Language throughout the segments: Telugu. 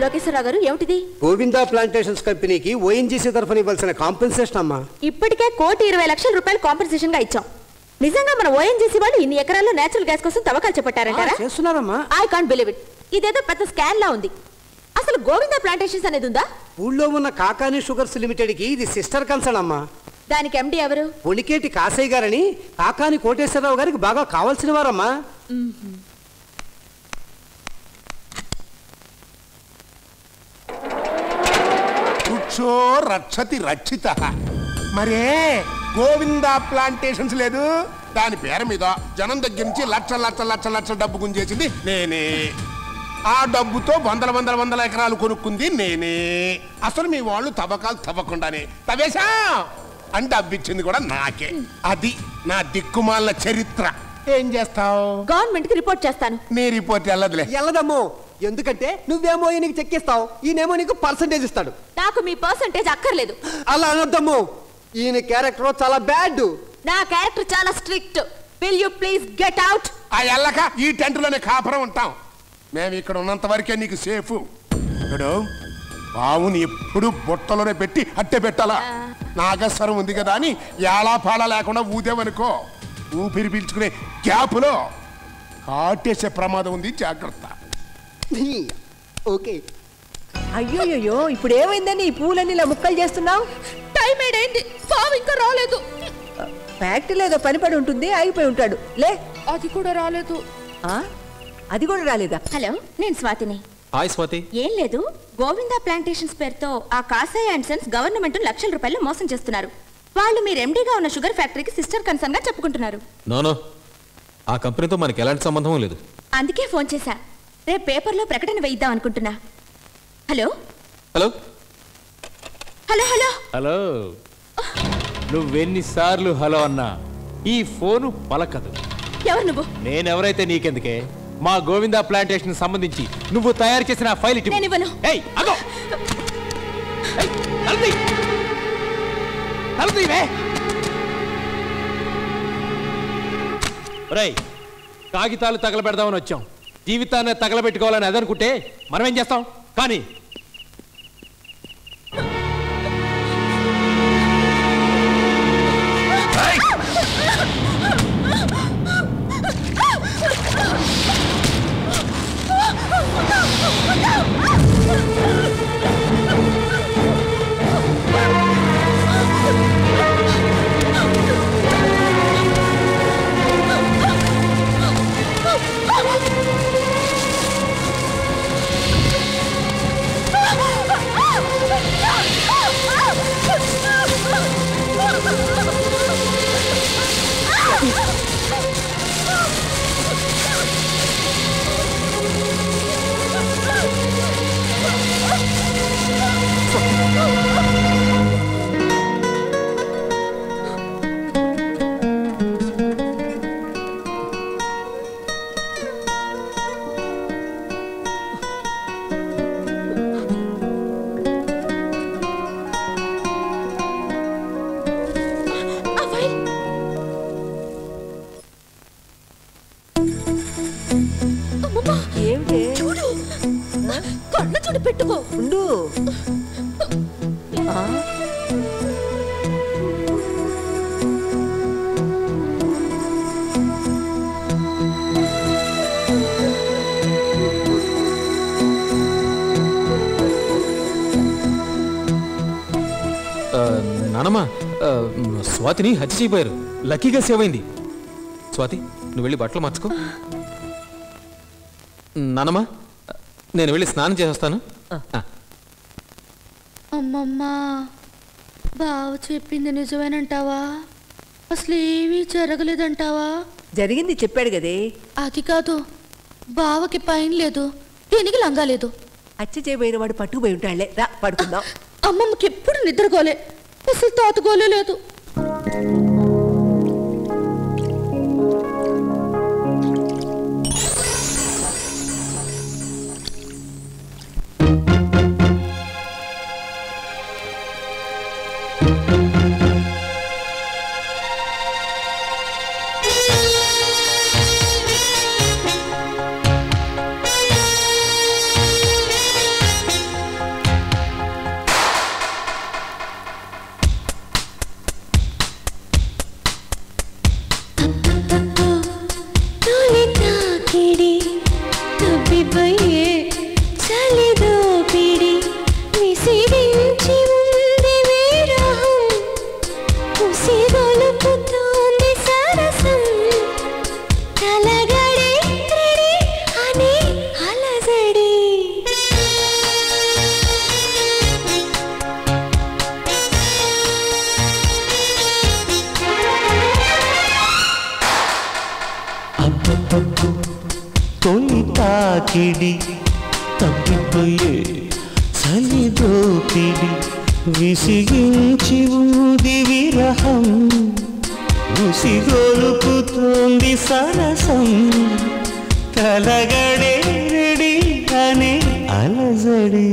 లోకేశ్వరరావు గారు ఏమిటిది? గోవిందా ప్లాంటేషన్స్ కంపెనీకి ఓఎన్జీసీ తరఫున ఇవ్వాల్సిన కాంపెన్సేషన్ అమ్మా. ఇప్పటికే 1,20,00,000 రూపాయలు కాంపెన్సేషన్ గా ఇచ్చాం. నిజంగా మన ఓఎన్జీసీ వాళ్ళు ఇన్ని ఎకరాల్లో నేచురల్ గ్యాస్ కోసం తవ్వకాలు చేపట్టారంటారా? చేస్తున్నారమ్మా. I can't believe it. ఇదేదో పెద్ద స్కాన్ లా ఉంది. అసలు గోవిందా ప్లాంటేషన్స్ అనేది ఉందా? ఊళ్ళో ఉన్న కాకాని షుగర్స్ లిమిటెడ్ కి ఇది సిస్టర్ కన్సర్న్ అమ్మా. దానికి ఎండి ఎవరు? ఒనికేటి కాసయ్య గారని కాకాని కోటేశ్వరరావు గారికి బాగా కావాల్సిన వారమ్మా. వృక్షో రక్షతి రక్షిత. మరే గోవిందా ప్లాంటేషన్స్ లేదు, దాని పేరు మీద జనం దగ్గర నుంచి లక్ష లక్ష లక్ష లక్ష డబ్బు గుంజేసింది నేనే. ఆ డబ్బుతో వందల ఎకరాలు కొనుక్కుంది నేనే. అసలు మీ వాళ్ళు తవ్వకాలు తవ్వకుండానే తవ్వేశా అని డబ్బిచ్చింది కూడా నాకే. అది నా దిక్కుమాల చరిత్ర. ఏం చేస్తావు? గవర్నమెంట్ కి రిపోర్ట్ చేస్తాను. నీ రిపోర్ట్ వెళ్ళదులే. వెళ్ళదమ్మో, ఎందుకంటే నువ్వేమో ఈయనకి చెక్కిస్తావు, ఈయనేమో నీకు పర్సంటేజ్ ఇస్తాడు. నాకు మీ పర్సంటేజ్ అక్కర్లేదు. అలా అనొద్దమ్మో, ఈయన క్యారెక్టర్ చాలా బ్యాడ్. నా క్యారెక్టర్ చాలా strict. Will you please get out? ఆ ఎల్లక ఈ టెంట్ లోనే కాపురం ఉంటాం. మేము ఇక్కడ ఉన్నంత వరకే నీకు సేఫ్. ఇప్పుడు బావుని ఎప్పుడు బుట్టలోనే పెట్టి అట్టే పెట్టాలా. నాగస్వరం ఉంది కదా అని ఏళా పాడా లేకుండా ఊదేవనుకో, ఊపిరి పీల్చుకునే గ్యాప్లో కాటేసే ప్రమాదం ఉంది, జాగ్రత్త. ఓకే. అయ్యోయ్యో, ఇప్పుడు ఏమైందని ఈ పూలన్నీ ఇలా ముక్కలు చేస్తున్నావు? టైం ఏడైంది, బావ ఇంకా రాలేదు. ఫ్యాక్టరీలో ఏదో పని పడి ఉంటుంది, ఆగిపోయి ఉంటాడు. లే. అది కూడా రాలేదు. అది కూడా రాలేదా? హలో, నేను స్వాతిని. హాయ్ స్వాతి. ఏం లేదు, గోవిందా ప్లాంటేషన్స్ పేరుతో ఆ కాసాయ్ అండ్ సన్స్ గవర్నమెంట్ లక్షల రూపాయలు మోసం చేస్తున్నారు. వాళ్ళు మీరు ఎండీగా ఉన్న షుగర్ ఫ్యాక్టరీకి సిస్టర్ కన్సర్న్ గా చెప్పుకుంటున్నారు. నో, ఆ కంపెనీతో మనకి ఎలాంటి సంబంధం లేదు. అందుకే ఫోన్ చేశా. రేపు పేపర్లో ప్రకటన వేయిద్దాం అనుకుంటున్నా. Hello hello hello hello hello. నువ్వెన్నిసార్లు హలో అన్నా ఈ ఫోను పలకదు. ఎవరు నువ్వు? నేనెవరైతే నీకెందుకే? మా గోవిందా ప్లాంటేషన్ సంబంధించి నువ్వు తయారు చేసిన ఫైల్ ఇటు. నేను ఇవ్వను. ఏయ్ అగో, తలది తలదివే. ఒరేయ్, కాగితాలు తగలబెడదామని వచ్చాం, జీవితాన్ని తగలబెట్టుకోవాలని అదనుకుంటే మనం ఏం చేస్తాం? కానీ పెట్టుకో. ఉండు. నానమ్మ, స్వాతిని హత్య చేయబోయారు. లక్కీగా సేవ్ అయింది. స్వాతి, నువ్వు వెళ్ళి బట్టలు మార్చుకో. నానమ్మ, నేను వెళ్ళి స్నానం చేసేస్తాను. అమ్మమ్మా, బావ చెప్పింది నిజమేనంటావా? అసలు ఏమీ జరగలేదంటావా? జరిగింది చెప్పాడు కదే. అది కాదు, బావకి పైన లేదు, దీనికి లంగా లేదు. హత్య చేయబోయిన వాడు పట్టుకుపోయి ఉంటాడులే. రా పడుకుందాం. అమ్మమ్మకి ఎప్పుడు నిద్రగోలే, అసలు తాతగోలే లేదు. తాకిడి తప్పిపోయే చలిదోపిడి విసిగించి ఊది విరహం ఉసిగొలుపుతోంది సరసం తలగడే రెడీ అనే అలజడి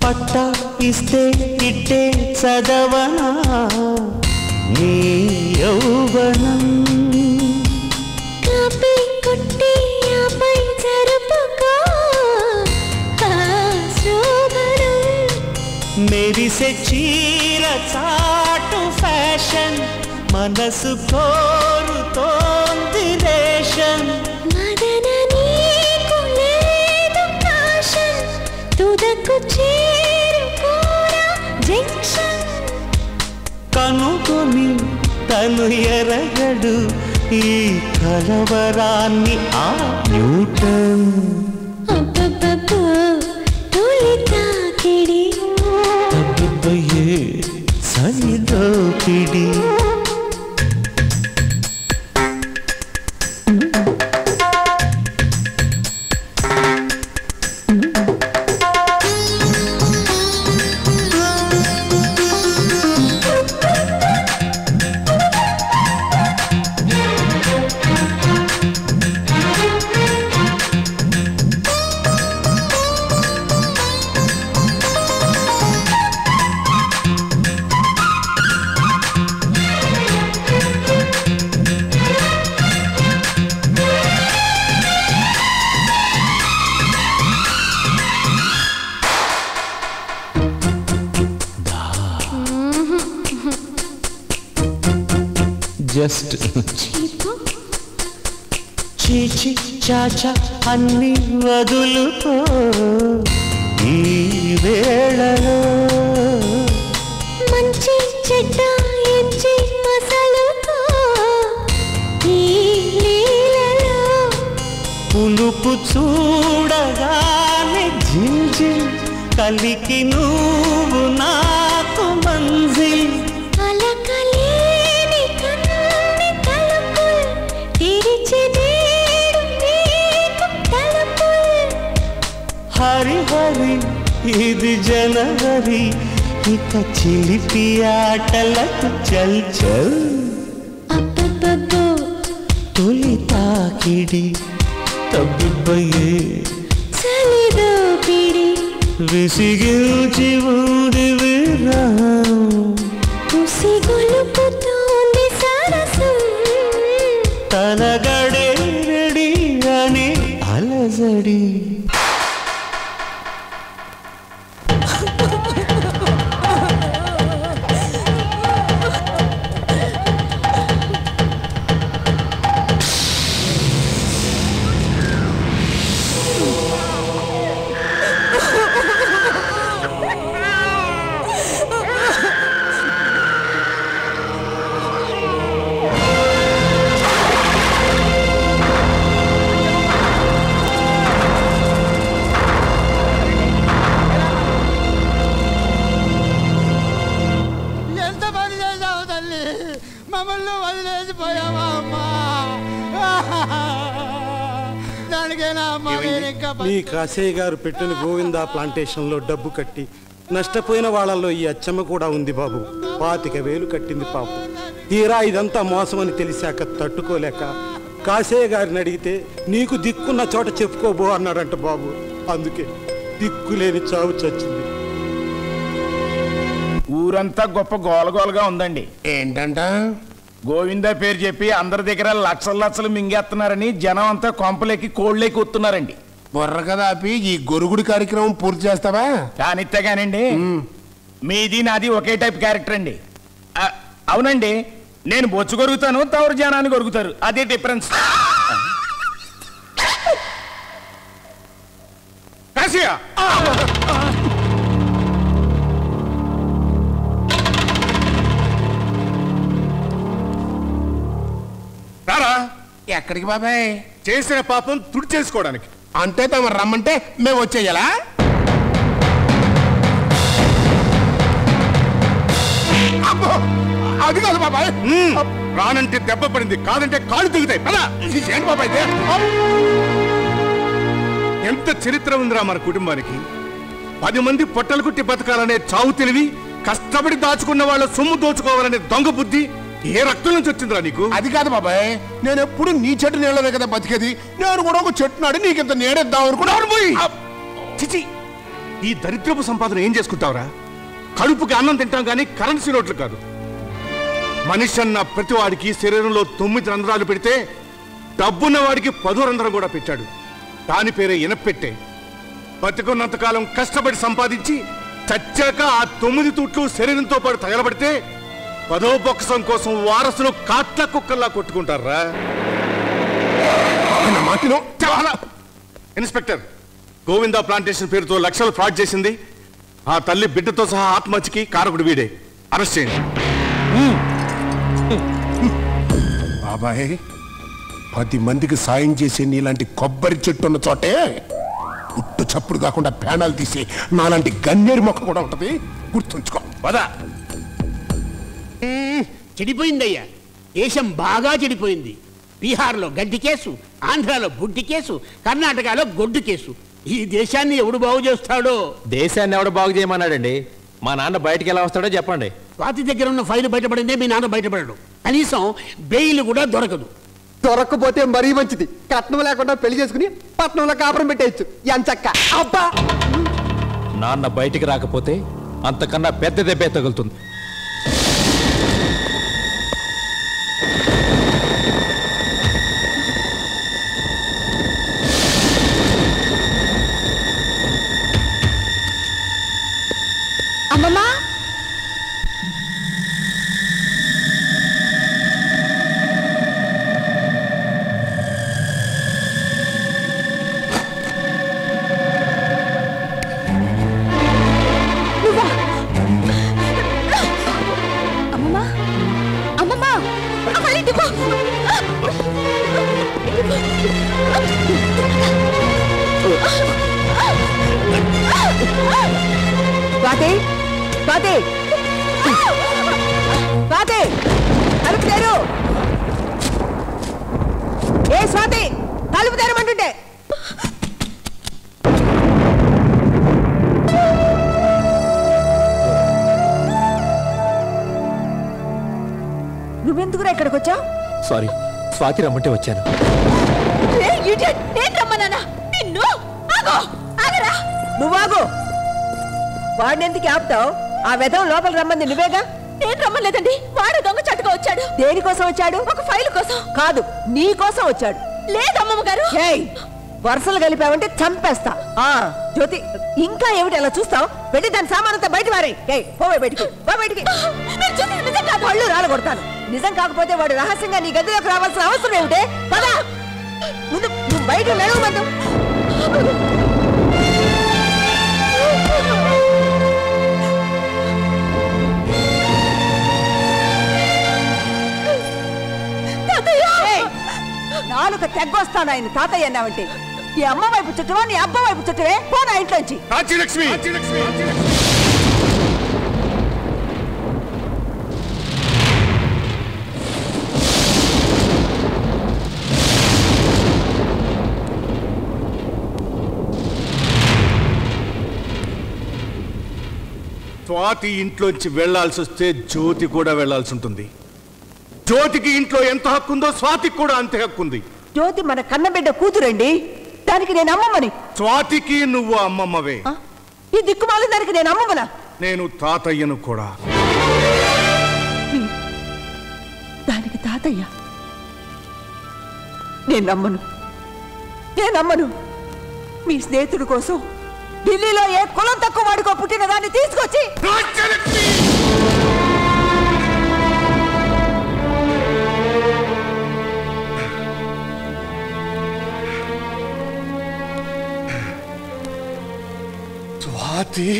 పట్టా ఇస్తే ఇట్టే చదవనా నీ యౌవనం కాపీ కొట్టి ఆపై జరుపుకో శోభనం మెరిసే చీర చాటు ఫ్యాషన్ మనసు కోరుతోంది రేషన్ మదన నీకు లేదు కాషన్ తుదకు చేరుకోరా జంక్షన్ కనుగొని తను ఎరగడు ఈ కలవరాన్ని ఆ న్యూటన్ అబ్బబ్బబ్బో తొలి తాకిడి తగ్గిపోయే సరిదోపిడి జస్ట్ చీచి చాచా అన్ని వదులుకో ఈ వేళలో మంచి చెడ్డ ఎంచి మసలుకో ఈ లీలలో పులుపు చూడగానే జింజిల్ కలికి నువ్వు నాకు మంజిల్ అలకలేని కన్ని తలుపుల్ తెరిచి నేడు నీకు తలుపుల్ హరి హరి ఇది జనవరి ఇక చిలిపి ఆటలకు చల్ చల్ అబ్బబ్బబ్బో తొలి తాకిడి తగ్గిపోయే చలిదోపిడి విసిగించి ఊడి విరహం ఉసిగొలుపుతోంది సరసం తలగడే రెడీ అని అలజడి మీ కాశయ్య గారు పెట్టిన గోవిందా ప్లాంటేషన్ లో డబ్బు కట్టి నష్టపోయిన వాళ్ళల్లో ఈ అచ్చమ్మ కూడా ఉంది బాబు. 25,000 కట్టింది పాపం. తీరా ఇదంతా మోసమని తెలిసాక తట్టుకోలేక కాశయ్య గారిని అడిగితే నీకు దిక్కున్న చోట చెప్పుకోబో అన్నాడంట బాబు. అందుకే దిక్కులేని చావు చచ్చింది. ఊరంతా గొప్ప గోలగోలగా ఉందండి. ఏంటంట? గోవిందా పేరు చెప్పి అందరి దగ్గర లక్షలు లక్షలు మింగేస్తున్నారని జనం అంతా కొంపలేకి కోళ్ళేకి వస్తున్నారండి. బొర్ర కదా ఆపి ఈ గొరుగుడి కార్యక్రమం పూర్తి చేస్తావా? కానిత్తగానండి. మీది నాది ఒకే టైప్ క్యారెక్టర్ అండి. అవునండి, నేను బొచ్చు కొరుగుతాను, తవరు జనాన్ని కొరుగుతారు, అదే డిఫరెన్స్. రారా. ఎక్కడికి బాబాయ్? చేసిన పాపం తుడి చేసుకోవడానికి. అంటే తమ రమ్మంటే మేము వచ్చేయాలా? అది కాదు బాబాయ్. రానంటే దెబ్బ పడింది, కాదంటే కాళ్ళు దిగుతాయి. పద. ఏంటి బాబాయ్ ఇది? ఎంత చరిత్ర ఉందిరా మన కుటుంబానికి. 10 మంది పొట్టలు కుట్టి బతకాలనే చావు తెలివి, కష్టపడి దాచుకున్న వాళ్ళ సొమ్ము దోచుకోవాలనే దొంగ బుద్ధి ఏ రక్తం నుంచి వచ్చిందిరా నీకు? అది కాదు బాబాయ్, నేను ఎప్పుడు నీ చెట్టు నీళ్ళనే కదా బతికేది. నేను కూడా ఒక చెట్టు నాడి నీకింత నీడేద్దాం అనుకున్నాను. పోయి చిచి, ఈ దరిద్రపు సంపాదన ఏం చేసుకుంటావురా? కడుపుకి అన్నం తింటాం కానీ కరెన్సీ నోట్లు కాదు. మనిషి అన్న ప్రతి వాడికి శరీరంలో 9 రంధ్రాలు పెడితే డబ్బున్న వాడికి 10 రంధ్రం కూడా పెట్టాడు. దాని పేరే ఇనపెట్టే. బతికున్నంతకాలం కష్టపడి సంపాదించి చచ్చాక ఆ 9 తూట్లు శరీరంతో పాటు తగలబడితే 10వ బొక్కసం కోసం వారసులు కాట్ల కుక్కల్లా కొట్టుకుంటారా? ఇన్స్పెక్టర్, గోవిందా ప్లాంటేషన్ పేరుతో లక్షలు ఫ్రాడ్ చేసింది ఆ తల్లి బిడ్డతో సహా ఆత్మహత్యకి కారకుడు వీడే. అరెస్ట్ చేయండి. బాబాయ్, 10 మందికి సాయం చేసే నీలాంటి కొబ్బరి చెట్టు ఉన్న చోటే పుట్టు చప్పుడు కాకుండా పేనాలు తీసే నాలాంటి గన్నేరు మొక్క కూడా ఉంటది. గుర్తుంచుకో. పద. చెడిపోయిందయ్యా, దేశం బాగా చెడిపోయింది. బీహార్లో గడ్డి కేసు, ఆంధ్రాలో బుడ్డి కేసు, కర్ణాటకలో గొడ్డు కేసు. ఈ దేశాన్ని ఎవడు బాగు చేస్తాడో? దేశాన్ని ఎవడు బాగు చేయమన్నాడండి? మా నాన్న బయటికి ఎలా వస్తాడో చెప్పండి. స్వాతి దగ్గర ఉన్న ఫైల్ బయటపడిందే మీ నాన్న బయటపడడు. కనీసం బెయిల్ కూడా దొరకదు. దొరకపోతే మరీ మంచిది. కట్నం లేకుండా పెళ్లి చేసుకుని పట్నంలో కాపురం పెట్టేయచ్చు. ఎంచక్క. అబ్బా, నాన్న బయటికి రాకపోతే అంతకన్నా పెద్ద దెబ్బే తగులుతుంది. అమ్మమ్మా, స్వాతి, స్వాతి, స్వాతి, తలుపు తెరు. ఏ స్వాతి, తలుపు తెరమంటుంటే. నువ్వెందుకురా ఇక్కడికి వచ్చావు? సారీ, స్వాతి రమ్మంటే వచ్చాను. నువ్వాగు. వాడినెందుకు ఆపుతావు? ఆ వెధం లోపల రమ్మంది నువ్వేగా. నేను రమ్మలేదండి, వాడు దొంగ చట్టుగా వచ్చాడు. దేనికోసం వచ్చాడు? ఒక ఫైల్ కోసం. కాదు, నీ కోసం వచ్చాడు. లేదమ్మమ్మ గారు. వరుసలు కలిపావంటే చంపేస్తా. జ్యోతి, ఇంకా ఏమిటి అలా చూస్తావు? వెళ్ళి దాని సామానంతా బయట వారే. పోవే బయటికి, బయటికి. పళ్ళు రాలగొడతాను. నిజం కాకపోతే వాడు రహస్యంగా నీ గదిలోకి రావాల్సిన అవసరం ఏమిటే? పదా, ముందు నువ్వు బయట నడవమందు. నాలుక తెగ్గొస్తాను ఆయన తాతయ్య అన్నావంటే. ఈ అమ్మ వైపు చుట్టవా, నీ అబ్బ వైపు చుట్టవే? పోనా ఇంట్లోంచి. రాజ్యలక్ష్మి, స్వాతి ఇంట్లోంచి వెళ్లాల్సి వస్తే జ్యోతి కూడా వెళ్లాల్సి ఉంటుంది. జ్యోతికి ఇంట్లో ఎంత హక్కు ఉందో స్వాతికి కూడా అంతే హక్కు ఉంది. జ్యోతి మన కన్నబిడ్డ కూతురండి. దానికి నేను అమ్మమ్మని. స్వాతికి నువ్వు అమ్మమ్మవే. ఈ దిక్కుమాలి దానికి నేను అమ్మమ్మనా? నేను తాతయ్యను కూడా. దానికి తాతయ్య? నేను నమ్మను, నేను నమ్మను. మీ స్నేహితుడి కోసం ఢిల్లీలో ఏ కులం తక్కువ వాడుకో పుట్టిన దాన్ని తీసుకొచ్చి స్వాతి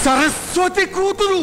సరస్వతి కూతురు.